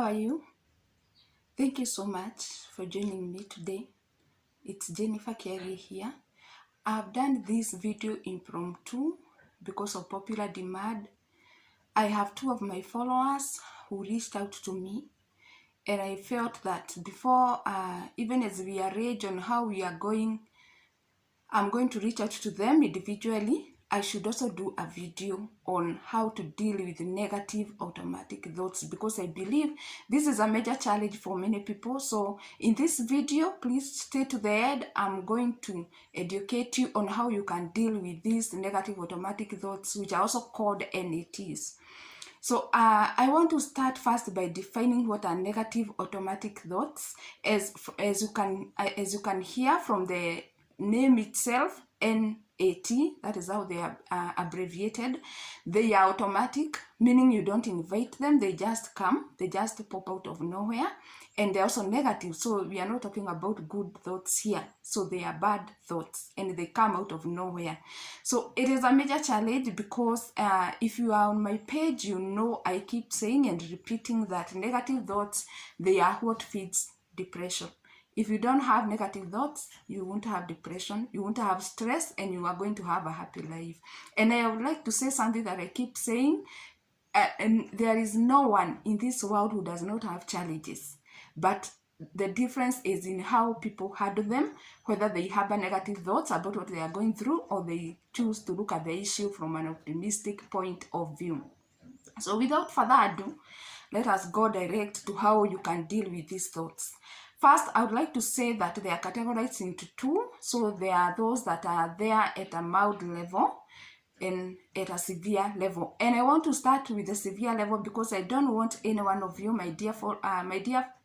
are you? Thank you so much for joining me today. It's Jennifer Kiari here. I've done this video impromptu because of popular demand. I have two of my followers who reached out to me, and I felt that before, even as we arrange on how we are going, I'm going to reach out to them individually. I should also do a video on how to deal with negative automatic thoughts, because I believe this is a major challenge for many people. So in this video, please stay to the end. I'm going to educate you on how you can deal with these negative automatic thoughts, which are also called NATs. So I want to start first by defining what are negative automatic thoughts. As you can hear from the name itself, NAT, that is how they are abbreviated. They are automatic, meaning you don't invite them, they just come, they just pop out of nowhere. And they're also negative, so we are not talking about good thoughts here. So they are bad thoughts and they come out of nowhere. So it is a major challenge because if you are on my page, you know I keep saying and repeating that negative thoughts, they are what feeds depression. If you don't have negative thoughts, you won't have depression, you won't have stress, and you are going to have a happy life. And I would like to say something that I keep saying, and there is no one in this world who does not have challenges. But the difference is in how people handle them, whether they have a negative thoughts about what they are going through, or they choose to look at the issue from an optimistic point of view. So without further ado, let us go direct to how you can deal with these thoughts. First, I would like to say that they are categorized into two. So there are those that are there at a mild level and at a severe level. And I want to start with the severe level because I don't want any one of you, my dear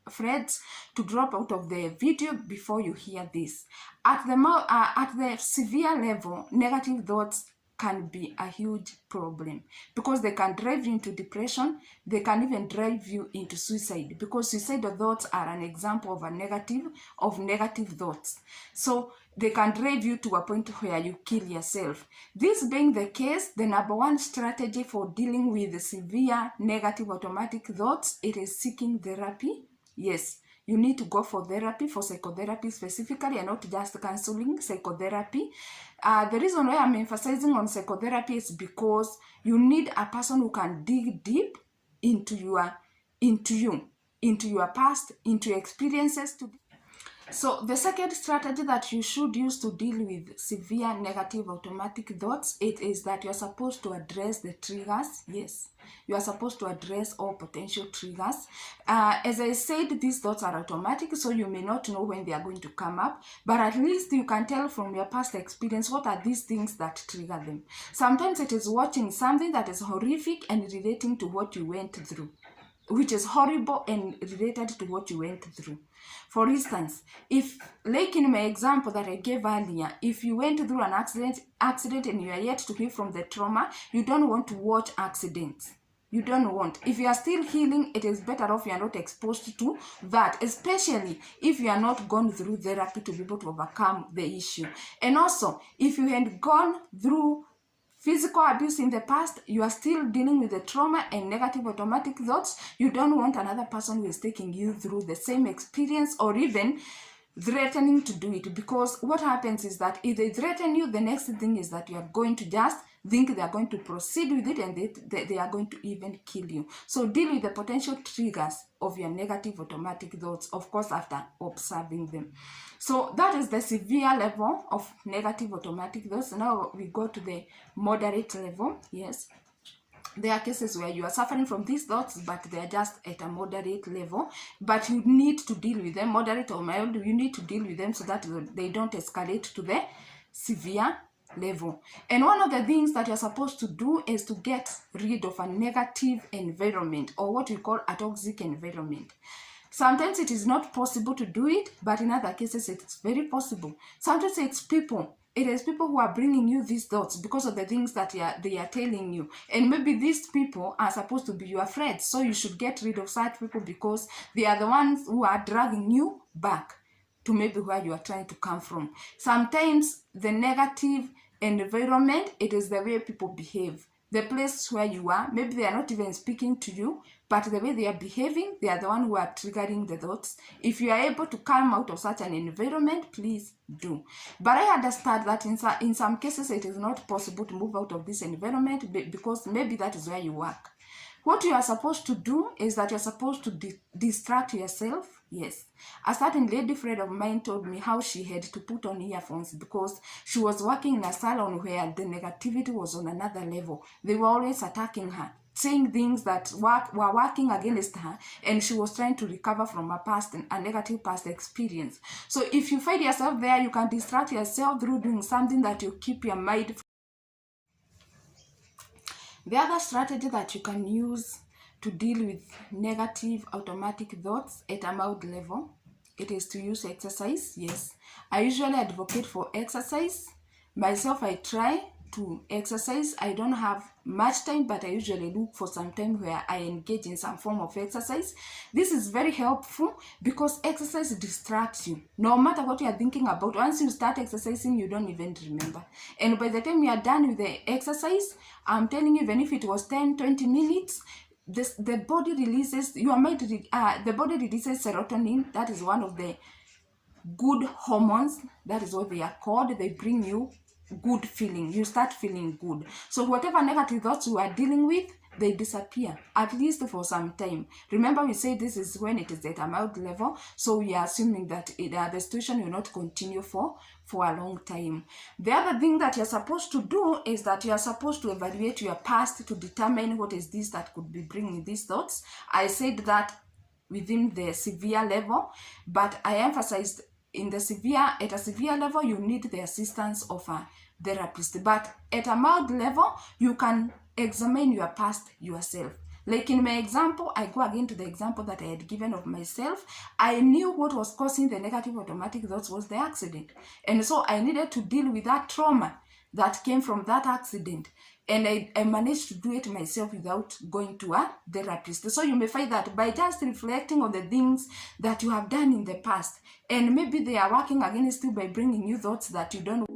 friends, to drop out of the video before you hear this. At the severe level, negative thoughts can be a huge problem because they can drive you into depression. They can even drive you into suicide, because suicidal thoughts are an example of negative thoughts. So they can drive you to a point where you kill yourself. This being the case, the number one strategy for dealing with the severe negative automatic thoughts, it is seeking therapy. Yes, you need to go for therapy, for psychotherapy specifically, and not just counseling, psychotherapy. The reason why I'm emphasizing on psychotherapy is because you need a person who can dig deep into you, into your past, into your experiences. So the second strategy that you should use to deal with severe negative automatic thoughts, it is that you're supposed to address the triggers. Yes, you are supposed to address all potential triggers. As I said, these thoughts are automatic, so you may not know when they are going to come up, but at least you can tell from your past experience what are these things that trigger them. Sometimes it is watching something that is horrific and relating to what you went through, which is horrible and related to what you went through. For instance, if, like in my example that I gave earlier, if you went through an accident and you are yet to heal from the trauma, you don't want to watch accidents. You don't want. If you are still healing, it is better off you are not exposed to that, especially if you are not gone through therapy to be able to overcome the issue. And also, if you had gone through physical abuse in the past, you are still dealing with the trauma and negative automatic thoughts, you don't want another person who is taking you through the same experience or even threatening to do it. Because what happens is that if they threaten you, the next thing is that you are going to just think they are going to proceed with it, and they are going to even kill you. So deal with the potential triggers of your negative automatic thoughts, of course, after observing them. So that is the severe level of negative automatic thoughts. Now we go to the moderate level. Yes, there are cases where you are suffering from these thoughts, but they are just at a moderate level, but you need to deal with them. Moderate or mild, you need to deal with them so that they don't escalate to the severe level. And one of the things that you're supposed to do is to get rid of a negative environment, or what we call a toxic environment. Sometimes it is not possible to do it, but in other cases it's very possible. Sometimes it's people. It is people who are bringing you these thoughts because of the things that they are telling you. And maybe these people are supposed to be your friends. So you should get rid of such people, because they are the ones who are dragging you back to maybe where you are trying to come from. Sometimes the negative environment, it is the way people behave. the place where you are. Maybe they are not even speaking to you, but the way they are behaving, they are the one who are triggering the thoughts. If you are able to come out of such an environment, please do. But I understand that in some cases it is not possible to move out of this environment because maybe that is where you work. What you are supposed to do is that you're supposed to distract yourself. Yes. A certain lady friend of mine told me how she had to put on earphones because she was working in a salon where the negativity was on another level. They were always attacking her, saying things that were working against her, and she was trying to recover from a negative past experience. So if you find yourself there, you can distract yourself through doing something that you keep your mind. The other strategy that you can use to deal with negative automatic thoughts at a mild level, it is to use exercise. Yes, I usually advocate for exercise. Myself, I try to exercise. I don't have much time, but I usually look for some time where I engage in some form of exercise. This is very helpful because exercise distracts you. No matter what you are thinking about, once you start exercising, you don't even remember. And by the time you are done with the exercise, I'm telling you, even if it was 10-20 minutes, the body releases, the body releases serotonin. That is one of the good hormones. That is what they are called. They bring you good feeling. You start feeling good. So whatever negative thoughts you are dealing with, they disappear, at least for some time. Remember, we say this is when it is at a mild level, so we are assuming that the situation will not continue for a long time. The other thing that you're supposed to do is that you are supposed to evaluate your past to determine what is this that could be bringing these thoughts. I said that within the severe level, but I emphasized at a severe level, you need the assistance of a therapist. But at a mild level, you can examine your past yourself. Like in my example, I go again to the example that I had given of myself. I knew what was causing the negative automatic thoughts was the accident. And so I needed to deal with that trauma that came from that accident. And I managed to do it myself without going to a therapist. So you may find that by just reflecting on the things that you have done in the past, and maybe they are working against you by bringing you thoughts that you don't